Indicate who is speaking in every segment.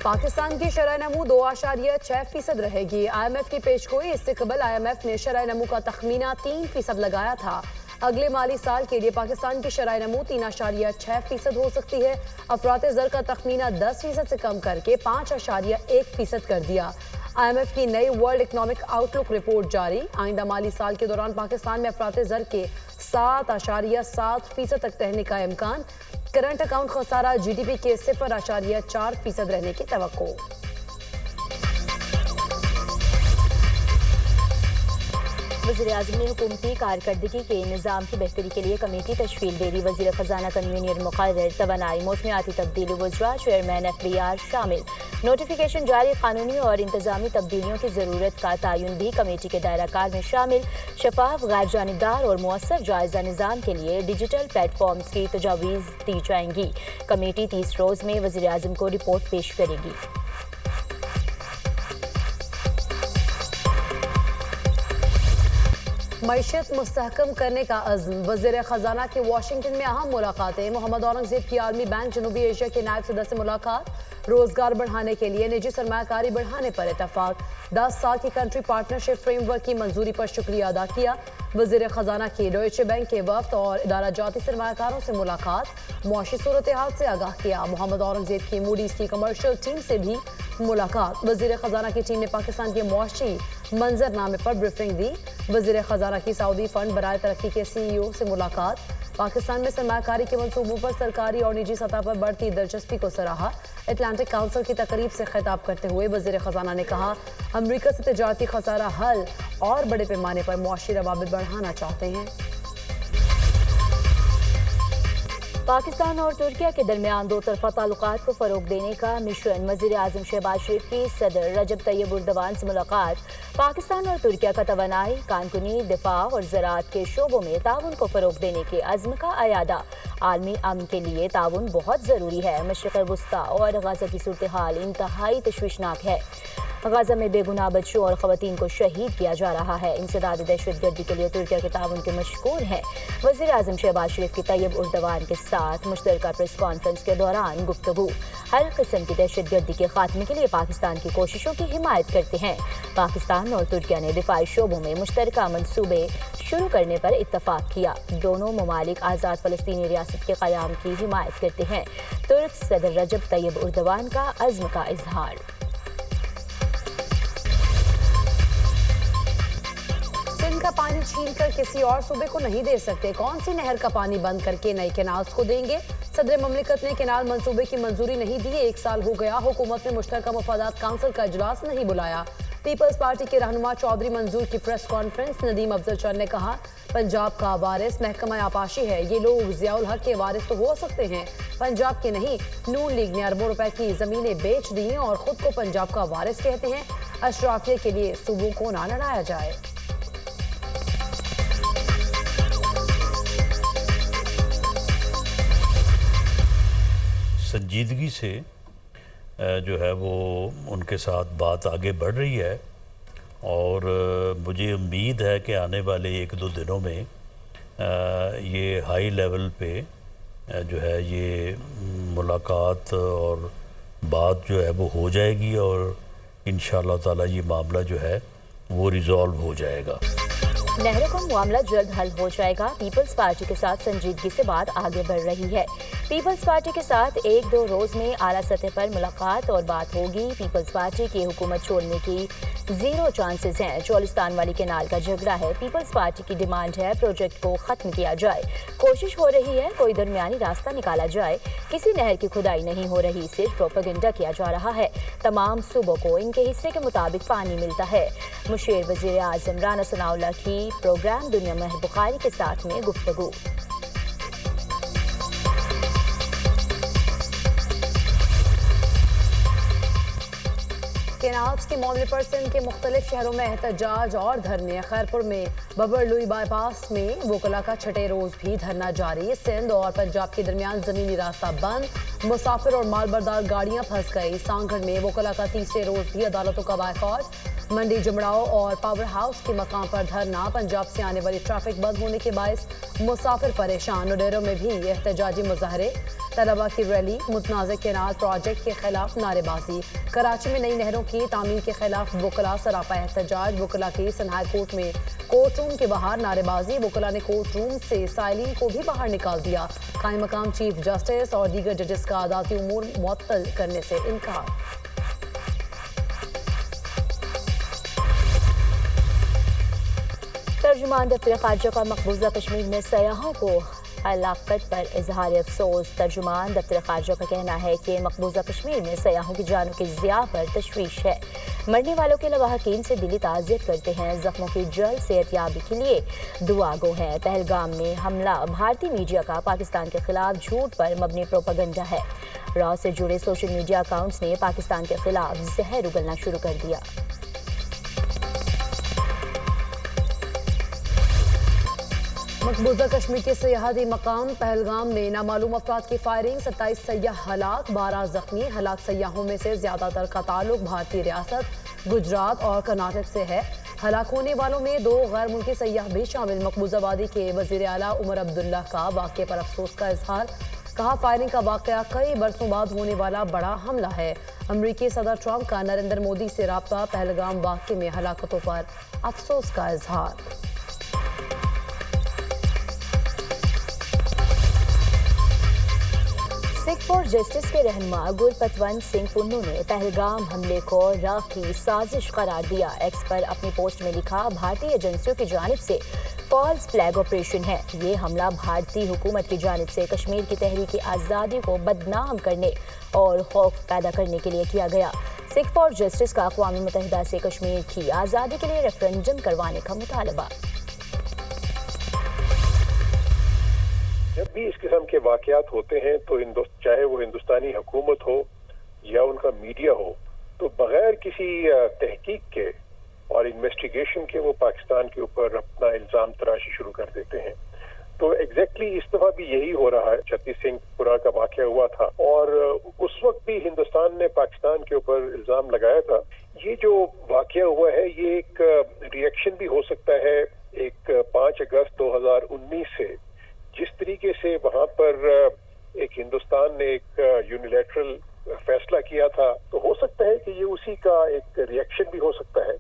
Speaker 1: पाकिस्तान की शरह नमू 2.6% रहेगी। IMF की पेशगोई। इससे कबल IMF ने शरह नमू का तखमीना 3% लगाया था। अगले माली साल के लिए पाकिस्तान की शरह नमू 3.6% हो सकती है। अफराते ज़र का तखमीना 10% से कम करके 5.1% कर दिया। IMF की नई वर्ल्ड इकनॉमिक आउटलुक रिपोर्ट जारी। आइंदा माली साल के दौरान पाकिस्तान में अफराते ज़र के 7.7% तक रहने का इम्कान। करंट अकाउंट खसारा GDP के 0.4% रहने की तवक्को।
Speaker 2: वज़ीर-ए-आज़म ने हुकूमती कारकर्दगी के निज़ाम की बेहतरी के लिए कमेटी तश्कील दे दी। वज़ीर ख़ज़ाना कन्वीनर मुक़र्रर, तवानाई, मौसमियाती तब्दीली वज़रा, चेयरमैन FBR शामिल। नोटिफिकेशन जारी। कानूनी और इंतज़ामी तब्दीलियों की ज़रूरत का तयन भी कमेटी के दायरा कार में शामिल। शफाफ, गैर जानिबदार और मुअस्सर जायज़ा निज़ाम के लिए डिजिटल प्लेटफॉर्म्स की तजावीज़ दी जाएंगी। कमेटी 30 रोज़ में वज़ीर-ए-आज़म को रिपोर्ट पेश करेगी।
Speaker 1: मईशत मुस्तहकम करने का अज़्म। वज़ीर ख़ज़ाना की वाशिंगटन में अहम मुलाकातें। मोहम्मद औरंगज़ेब की आर्मी बैंक जनूबी एशिया के नायब सदर से मुलाकात। रोजगार बढ़ाने के लिए निजी सरमायाकारी बढ़ाने पर इतफाक। 10 साल की कंट्री पार्टनरशिप फ्रेमवर्क की मंजूरी पर शुक्रिया अदा किया। वज़ीर ख़ज़ाना की डॉयचे बैंक के वफ़द और इदारा जाती सरमायाकारों से मुलाकात। मुआशी सूरत हाल से आगाह किया। मोहम्मद औरंगज़ेब की मूडीज़ की कमर्शियल टीम से भी मुलाकात। वज़ीर ख़ज़ाना की टीम ने पाकिस्तान के मुआशी मंजरनामे पर ब्रीफिंग दी। वज़ीर ख़ज़ाना की सऊदी फंड बराए तरक्की के CEO से मुलाकात। पाकिस्तान में सरमायाकारी के मंसूबों पर सरकारी और निजी सतह पर बढ़ती दिलचस्पी को सराहा। अटलांटिक काउंसिल की तकरीब से खिताब करते हुए वज़ीर ख़ज़ाना ने कहा, अमरीका से तिजारती खसारा हल और बड़े पैमाने पर मुआशी रवाबित बढ़ाना चाहते हैं।
Speaker 2: पाकिस्तान और तुर्किया के दरमियान दो तरफा ताल्लुकात को फ़रोग देने का मिशन। वज़ीर-ए-आज़म शहबाज शरीफ की सदर रजब तैयब उर्दवान से मुलाकात। पाकिस्तान और तुर्किया का तवानाई, कानकुनी, दिफा और ज़राअत के शोबों में ताउन को फ़रोग देने के अज़्म का अयादा। आलमी अमन के लिए ताउन बहुत ज़रूरी है। मशरिक़ वस्ता और गाज़ा की सूरत हाल इंतहाई तशवीशनाक है। गाज़ा में बेगुनाह बच्चों और ख़वातीन को शहीद किया जा रहा है। इंसदाद दहशतगर्दी के लिए तुर्किया के ताउन के मशकूर हैं। वज़ीर-ए-आज़म शहबाज शरीफ की तैयब उर्दवान के साथ मुश्तरका प्रेस कॉन्फ्रेंस के दौरान गुफ्तगू। हर किस्म की दहशतगर्दी के खात्मे के लिए पाकिस्तान की कोशिशों की हिमायत करते हैं। पाकिस्तान और तुर्किया ने दिफाई शोबों में मुश्तरका मनसूबे शुरू करने पर इत्तफाक किया। दोनों ममालिक आज़ाद फ़लस्तीनी रियासत के क़याम की हिमायत करते हैं। तुर्क सदर रजब तैयब उर्दवान का अज़्म का इजहार।
Speaker 1: सिंध का पानी छीनकर किसी और सूबे को नहीं दे सकते। कौन सी नहर का पानी बंद करके नए कैनाल्स को देंगे? सदर ममलिकत ने कैनाल मंसूबे की मंजूरी नहीं दी। 1 साल हो गया, हुकूमत ने मुश्तरका मफादात काउंसिल का इजलास नहीं बुलाया। पीपल्स पार्टी के रहनुमा चौधरी मंजूर की प्रेस कॉन्फ्रेंस। नदीम अफजल चंद ने कहा, पंजाब का वारिस महकमा आपाशी है। ये लोग ज़ियाउल हक के वारिस तो हो सकते हैं, पंजाब के नहीं। नून लीग ने अरबों रुपए की ज़मीनें बेच दी हैं और खुद को पंजाब का वारिस कहते हैं। अशराफिया के लिए सूबों को ना लड़ाया जाए।
Speaker 3: संजीदगी से जो है वो उनके साथ बात आगे बढ़ रही है और मुझे उम्मीद है कि आने वाले 1-2 दिनों में ये हाई लेवल पे जो है ये मुलाकात और बात जो है वो हो जाएगी और इंशाअल्लाह ताला ये मामला जो है वो रिजॉल्व हो जाएगा।
Speaker 2: नहरों का मामला जल्द हल हो जाएगा। पीपल्स पार्टी के साथ संजीदगी से बात आगे बढ़ रही है। पीपल्स पार्टी के साथ 1-2 रोज में आला सतह पर मुलाकात और बात होगी। पीपल्स पार्टी की हुकूमत छोड़ने की 0 चांसेस हैं। चौलिस्तान वाली कैनाल का झगड़ा है। पीपल्स पार्टी की डिमांड है प्रोजेक्ट को खत्म किया जाए। कोशिश हो रही है कोई दरमियानी रास्ता निकाला जाए। किसी नहर की खुदाई नहीं हो रही, सिर्फ प्रोपेगेंडा किया जा रहा है। तमाम सूबों को इनके हिस्से के मुताबिक पानी मिलता है। मुशीर वज़ीर-ए-आज़म राना सनाउल्लाह की प्रोग्राम दुनिया महर बुखारी के साथ में गुफ्तगू।
Speaker 1: कैनाल्स के मामले पर सिंध के मुख्तलिफ शहरों में एहतजाज और धरने। खैरपुर में बबरलुई बाईपास में वोकला का 6ठे रोज भी धरना जारी। सिंध और पंजाब के दरमियान जमीनी रास्ता बंद, मुसाफिर और मालबरदार गाड़ियां फंस गई। सांगढ़ में वोकला का 3रे रोज भी अदालतों का बायकॉट। मंडी जमड़ाओ और पावर हाउस के मकाम पर धरना। पंजाब से आने वाली ट्रैफिक बंद होने के बायस मुसाफिर परेशान। उडेरों में भी एहतजाजी मुजाहरे। तलबा की रैली। मुतनाज़ केनाल प्रोजेक्ट के खिलाफ नारेबाजी। कराची में नई नहरों की तामीर के खिलाफ वकला सरापा एहतजाज। वकला की सनहाई कोर्ट में कोर्ट रूम के बाहर नारेबाजी। वकला ने कोर्ट रूम से साइलिन को भी बाहर निकाल दिया। कायम मकाम चीफ जस्टिस और दीगर जजेस का अदालती उमूर मुअत्तल करने से इनकार।
Speaker 2: तर्जुमान दफ्तर खारजा का मकबूजा कश्मीर में सयाहों को हलाकत पर इजहार अफसोस। तर्जुमान दफ्तर खारजा का कहना है कि मकबूजा कश्मीर में सयाहों की जानों की ज़िया पर तशवीश है। मरने वालों के लवाहकीन से दिली ताज़ियत करते हैं। जख्मों की जल्द सेहतयाबी के लिए दुआ गो है। पहलगाम में हमला भारतीय मीडिया का पाकिस्तान के खिलाफ झूठ पर मबनी प्रोपेगेंडा है। रॉ से जुड़े सोशल मीडिया अकाउंट्स ने पाकिस्तान के खिलाफ जहर उगलना शुरू कर दिया।
Speaker 1: मकबूजा कश्मीर के सियाहती मकाम पहलगाम में नामालूम अफराद की फायरिंग। 27 सयाह हलाक, 12 जख्मी। हलाक सयाहों में से ज्यादातर का ताल्लुक भारतीय रियासत गुजरात और कर्नाटक से है। हलाक होने वालों में 2 गैर मुल्की सयाह भी शामिल। मकबूजा वादी के वजीर आला उमर अब्दुल्ला का वाक़े पर अफसोस का इजहार। कहा, फायरिंग का वाक़या कई बरसों बाद होने वाला बड़ा हमला है। अमरीकी सदर ट्रंप का नरेंद्र मोदी से राब्ता। पहलगाम वाक़े में हलाकतों पर अफसोस का इजहार।
Speaker 2: सिख फॉर जस्टिस के रहनुमा गुरपतवंत सिंह पुन्नू ने पहलगाम हमले को राह की साजिश करार दिया। एक्स पर अपनी पोस्ट में लिखा, भारतीय एजेंसियों की जानिब से फॉल्स फ्लैग ऑपरेशन है। ये हमला भारतीय हुकूमत की जानिब से कश्मीर की तहरीकी आज़ादी को बदनाम करने और खौफ पैदा करने के लिए किया गया। सिख फॉर जस्टिस का अक़वाम मुत्तहिदा से कश्मीर की आज़ादी के लिए रेफरेंडम करवाने का मुतालबा।
Speaker 4: जब भी इस किस्म के वाक़यात होते हैं तो चाहे वो हिंदुस्तानी हुकूमत हो या उनका मीडिया हो, तो बगैर किसी तहकीक के और इन्वेस्टिगेशन के वो पाकिस्तान के ऊपर अपना इल्ज़ाम तराशी शुरू कर देते हैं। तो एग्जैक्टली इस दफ़ा भी यही हो रहा है। छत्तीस सिंहपुरा का वाक़या हुआ था और उस वक्त भी हिंदुस्तान ने पाकिस्तान के ऊपर इल्ज़ाम लगाया था। ये जो वाक़या हुआ है ये एक रिएक्शन भी हो सकता है एक 5 अगस्त 2019 से, जिस तरीके से वहां पर एक हिंदुस्तान ने एक यूनिलैटरल फैसला किया था, तो हो सकता है कि ये उसी का एक रिएक्शन भी हो सकता है।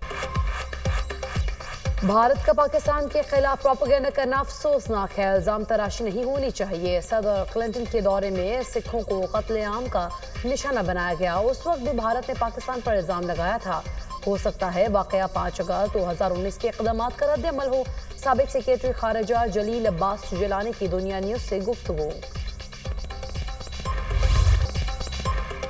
Speaker 1: भारत का पाकिस्तान के खिलाफ प्रोपेगेंडा करना अफसोसनाक है। इल्जाम तराशी नहीं होनी चाहिए। सदर क्लिंटन के दौरे में सिखों को कत्लेआम का निशाना बनाया गया। उस वक्त भी भारत ने पाकिस्तान पर इल्जाम लगाया था। हो सकता है वाक़या 5 अगस्त 2019 के इक़दामात का रद्द-ए-अमल हो। साबिक सेक्रेटरी खारजा जलील अब्बास जिलानी की दुनिया न्यूज़ से गुफ्तगू।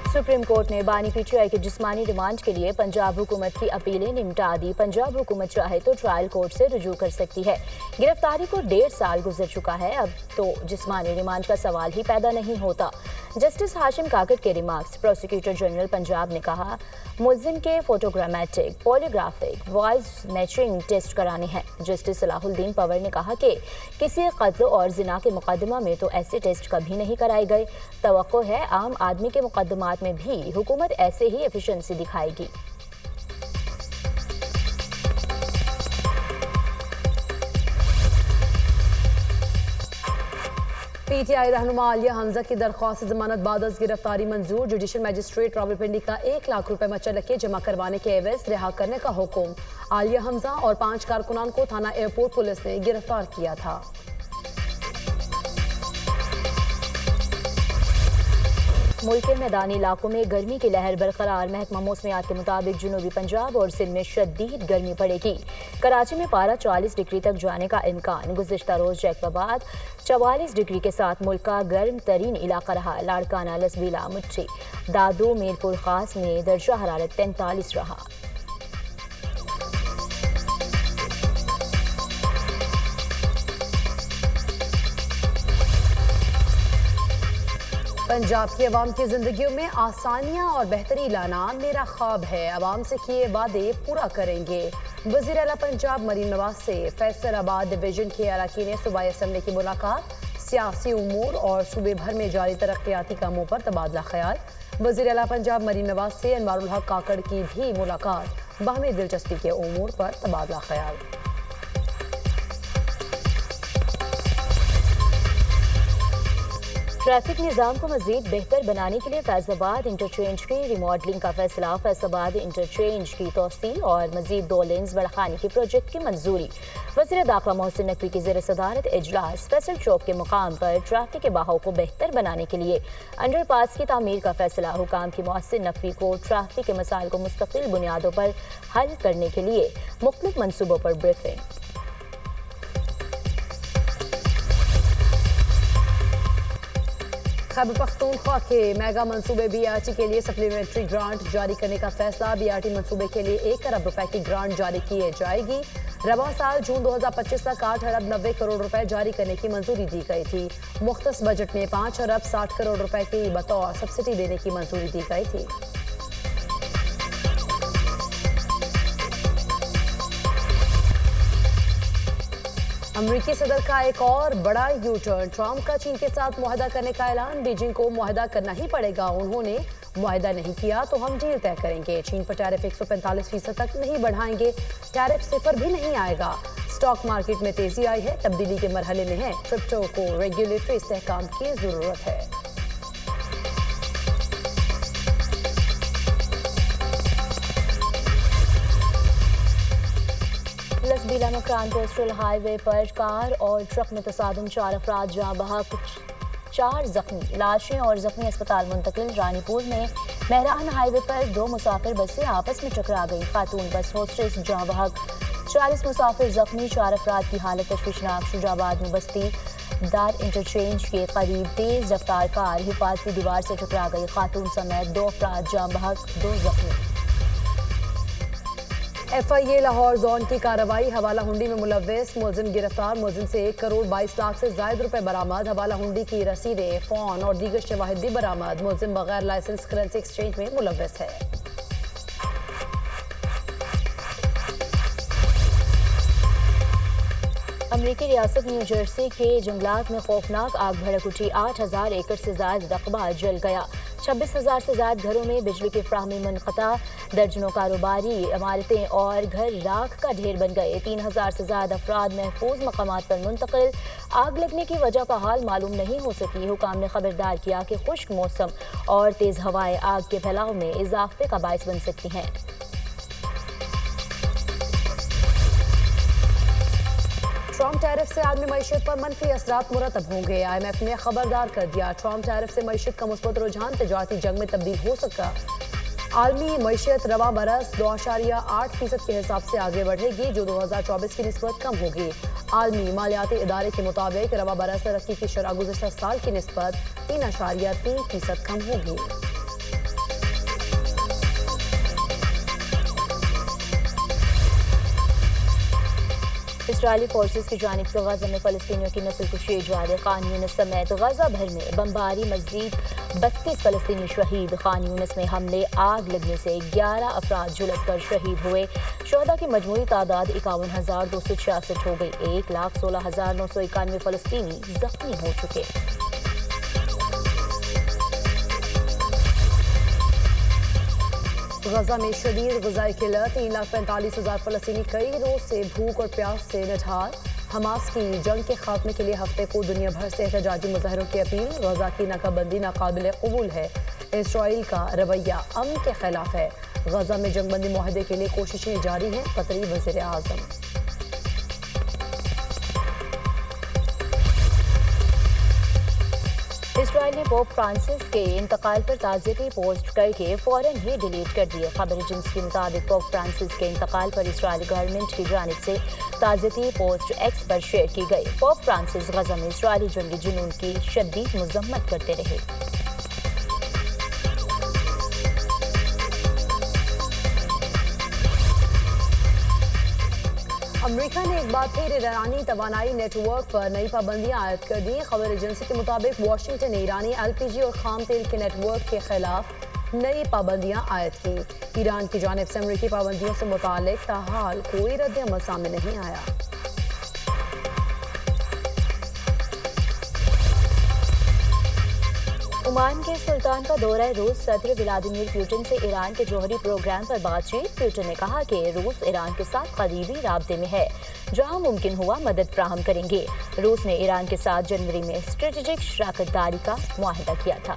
Speaker 2: सुप्रीम कोर्ट ने बानी पीटीआई के जिस्मानी रिमांड के लिए पंजाब हुकूमत की अपीलें निपटा दी। पंजाब हुकूमत चाहे तो ट्रायल कोर्ट से रुजू कर सकती है। गिरफ्तारी को 1.5 साल गुजर चुका है, अब तो जिस्मानी रिमांड का सवाल ही पैदा नहीं होता। जस्टिस हाशिम काकड़ के रिमार्क्स। प्रोसिक्यूटर जनरल पंजाब ने कहा, मुल्जिम के photogrammetric, polygraphic, voice matching test कराने हैं। जस्टिस सलाहुद्दीन पवर ने कहा कि किसी कत्ल और जिना के मुकदमा में तो ऐसे टेस्ट कभी नहीं कराए गए। तवक्को है आम आदमी के मुकदमात में भी हुकूमत ऐसे ही एफिशिएंसी दिखाएगी।
Speaker 1: पीटीआई रहनुमा आलिया हमजा की दरख्वास्त जमानत बाद अज गिरफ्तारी मंजूर। जुडिशल मजिस्ट्रेट रावलपिंडी का 1 लाख रुपए मचलके जमा करवाने के एवज रिहा करने का हुक्म। आलिया हमजा और 5 कारकुनान को थाना एयरपोर्ट पुलिस ने गिरफ्तार किया था।
Speaker 2: मुल्क के मैदानी इलाकों में गर्मी की लहर बरकरार। महकमा मौसमियात के मुताबिक जनूबी पंजाब और सिंध में शदीद गर्मी पड़ेगी। कराची में पारा 40 डिग्री तक जाने का इम्कान। गुज़िश्ता रोज़ जैकबाबाद 44 डिग्री के साथ मुल्क का गर्म तरीन इलाका रहा। लाड़काना, लसबीला, मुट्ठी, दादू, मीरपुर खास में दर्जा हरारत 43 रहा।
Speaker 1: पंजाब की आवाम की जिंदगियों में आसानियां और बेहतरी लाना मेरा ख्वाब है। आवाम से किए वादे पूरा करेंगे। वज़ीर आला पंजाब मरीम नवाज से फैसलाबाद डिवीजन के अरकान सूबाई असम्बली की मुलाकात। सियासी उमूर और सूबे भर में जारी तरक्याती कामों पर तबादला ख्याल। वज़ीर आला पंजाब मरीम नवाज से अनवारुल हक काकड़ की भी मुलाकात। बाहमी दिलचस्पी के उमूर पर तबादला ख्याल।
Speaker 2: ट्रैफिक निज़ाम को मज़ीद बेहतर बनाने के लिए फैज़लाबाद इंटरचेंज की रिमॉडलिंग का फैसला। फैज़लाबाद इंटरचेंज की तोसी और मज़ीद 2 लेन्स बढ़ाने के प्रोजेक्ट की मंजूरी। वज़ीर दाखिला मोहसिन नकवी की ज़ेर सदारत इजलास। फैसल चौक के मुकाम पर ट्रैफिक के बहाव को बेहतर बनाने के लिए अंडरपास की तामीर का फैसला। हुकाम की मोहसिन नकवी को ट्रैफिक के मसाइल को मुस्तकिल बुनियादों पर हल करने के लिए मुख्तलिफ मनसूबों पर ब्रीफिंग।
Speaker 1: खैबर पख्तूनख्वा के मेगा मंसूबे BRT के लिए सप्लीमेंट्री ग्रांट जारी करने का फैसला। BRT मंसूबे के लिए 1 अरब रुपए की ग्रांट जारी की जाएगी। रवा साल जून 2025 तक 8 अरब 90 करोड़ रुपए जारी करने की मंजूरी दी गई थी। मुख्तस बजट में 5 अरब 60 करोड़ रुपए की बतौर सब्सिडी देने की मंजूरी दी गई थी। अमरीकी सदर का एक और बड़ा यू टर्न। ट्रंप का चीन के साथ मुआहदा करने का ऐलान। बीजिंग को मुआहदा करना ही पड़ेगा। उन्होंने मुआहदा नहीं किया तो हम डील तय करेंगे। चीन पर टैरिफ 145% तक नहीं बढ़ाएंगे। टैरिफ 0 भी नहीं आएगा। स्टॉक मार्केट में तेजी आई है। तब्दीली के मरहले में है। क्रिप्टो को रेगुलेटरी इस्तेहकाम की जरूरत है।
Speaker 2: लसबीला मकरान कोस्टल हाईवे पर कार और ट्रक में तसादम 4 अफराद जहाँ बहक 4 जख्मी। लाशें और जख्मी अस्पताल मुंतकिल। रानीपुर में मेहरान हाईवे पर 2 मुसाफिर बसें आपस में टकरा गई। खातून बस होस्टेस जहाँ बहक 40 मुसाफिर जख्मी। 4 अफराद की हालत तशवीशनाक। शुजाबाद में बस्ती दार इंटरचेंज के करीब तेज रफ्तार कार हिफाजती दीवार से टकरा गई। खातून समेत 2 अफराद जहाँ बहक 2 जख्मी।
Speaker 1: FIA लाहौर जोन की कार्रवाई। हवाला हुंडी में मुलव्विस मुलजिम गिरफ्तार। मुलजिम से 1 करोड़ 22 लाख से जायद रुपए बरामद। हवाला हुंडी की रसीदें, फोन और दीगर शवाहिद भी बरामद। मुलजिम बगैर लाइसेंस करेंसी एक्सचेंज में मुलव्विस है।
Speaker 2: अमरीकी रियासत न्यू जर्सी के जंगलात में खौफनाक आग भड़क उठी। 8000 एकड़ से ज्यादा रकबा जल गया। 26,000 से ज्यादा घरों में बिजली की फ्राहमी मुनक़ता। दर्जनों कारोबारी इमारतें और घर राख का ढेर बन गए। 3000 से ज्यादा अफराद महफूज मकामात पर मुंतकिल। आग लगने की वजह का हाल मालूम नहीं हो सकी। हुकाम ने खबरदार किया कि खुश्क मौसम और तेज हवाएं आग के फैलाव में इजाफे का बायस बन सकती हैं।
Speaker 1: ट्रंप टैरिफ से आलमी मईशत पर मनफी असरात मुरतब होंगे। IMF ने खबरदार कर दिया। ट्रंप टैरिफ से मईशत का मुस्बत रुझान तजारती जंग में तब्दील हो सका। आलमी मईशत रवा बरस 2.8% के हिसाब से आगे बढ़ेगी, जो 2024 की निस्बत कम होगी। आलमी मालियाती इदारे के मुताबिक रवा बरस तरक्की की शरह गुज़श्ता साल की निस्बत 3.3% कम होगी।
Speaker 2: इसराइली फोर्सेस की जानिब से गजा में फलस्तीनियों की नस्ल कुशी जारी। खान यूनिस समेत गजा भर में बमबारी। मजीद 32 फलस्तीनी शहीद। खान यूनिस में हमले आग लगने से 11 अफराद झुलस कर शहीद हुए। शोहदा की मजमूई तादाद 51,266 हो गई। 1,16,991 फलस्तीनी जख्मी हो चुके।
Speaker 1: गजा में शदीद ग़िज़ाई किल्लत। 3,45,000 फलस्तीनी कई रोज से भूख और प्यास से निठार। हमास की जंग के खात्मे के लिए हफ्ते को दुनिया भर से एहतजाजी मुजाहरों की अपील। गजा की नाकाबंदी नाकाबिल कबूल है। इसराइल का रवैया अमन के खिलाफ है। गजा में जंगबंदी मुआहदे के लिए कोशिशें जारी हैं। कतरी वज़ीर आज़म।
Speaker 2: इसराइल ने पोप फ्रांसिस के इंतकाल पर ताज़ियती पोस्ट करके फौरन ही डिलीट कर दिए। खबर एजेंसी के मुताबिक पोप फ्रांसिस के इंतकाल पर इसराइली गवर्नमेंट की जानिब से ताज़ियती पोस्ट एक्स पर शेयर की गई। पोप फ्रांसिस गजा में इसराइली जंगी जुनून की शदीद मज़म्मत करते रहे।
Speaker 1: अमेरिका ने एक बार फिर ईरानी तवानाई नेटवर्क पर नई पाबंदियां आयद कर दी। खबर एजेंसी के मुताबिक वाशिंगटन ने ईरानी LPG और खाम तेल के नेटवर्क के खिलाफ नई पाबंदियां आयद की। ईरान की जानिब से अमेरिकी पाबंदियों से मुतालिक ताहाल कोई रद्द-ए-अमल सामने नहीं आया।
Speaker 2: ओमान के सुल्तान का दौरा रूस सदर व्लादिमीर पुतिन से ईरान के जौहरी प्रोग्राम पर बातचीत। पुतिन ने कहा कि रूस ईरान के साथ करीबी राब्ते में है, जहां मुमकिन हुआ मदद फ्राहम करेंगे। रूस ने ईरान के साथ जनवरी में स्ट्रेटेजिक शराकत दारी का मुआहिदा किया था।